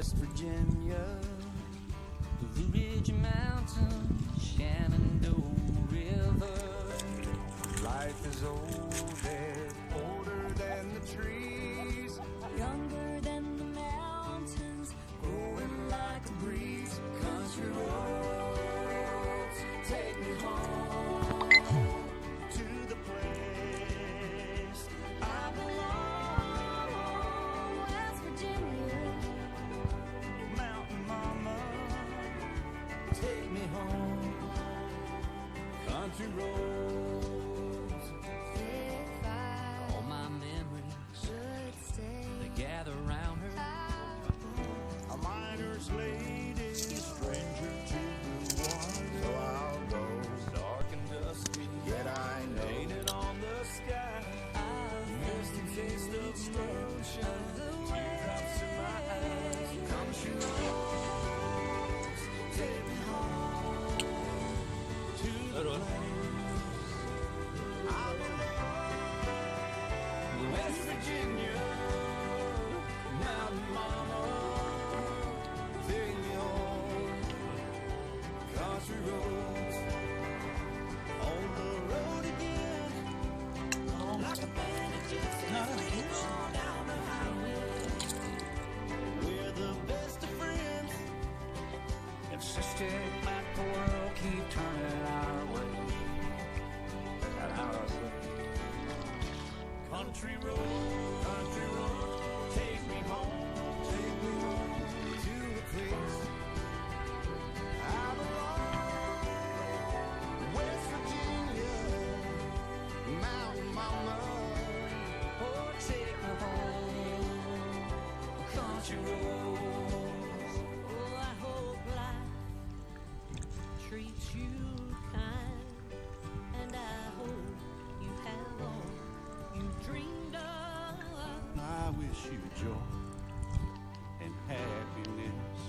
West Virginia, Blue Ridge Mountains, Shenandoah River. Life is older than the trees, younger than the mountains, growing like a breeze. Country roads take me home to the place I belong. West Virginia, Mountain Mama, take me home. Country roads, all my memories should stay. They gather around her. A miner's lady, stranger to the water. So I'll go dark and dusty, yet I know painted on the sky. Misty taste of motion, teardrops in my eyes. Country roads, take me home to the place I belong. West Virginia, Mountain Mama, take me home. Country roads, on the road again, like a band of gypsies leading on down the highway. We're the best of friends, and sister, like the world keep turning our way. That how I say. Country road, take me home to the place I belong. West Virginia, Mountain Mama, oh, take me home. Country roads, oh, I hope life treats you kind, and I hope you have all you dreamed of. I wish you joy and happiness,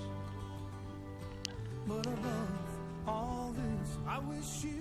but above all this, I wish you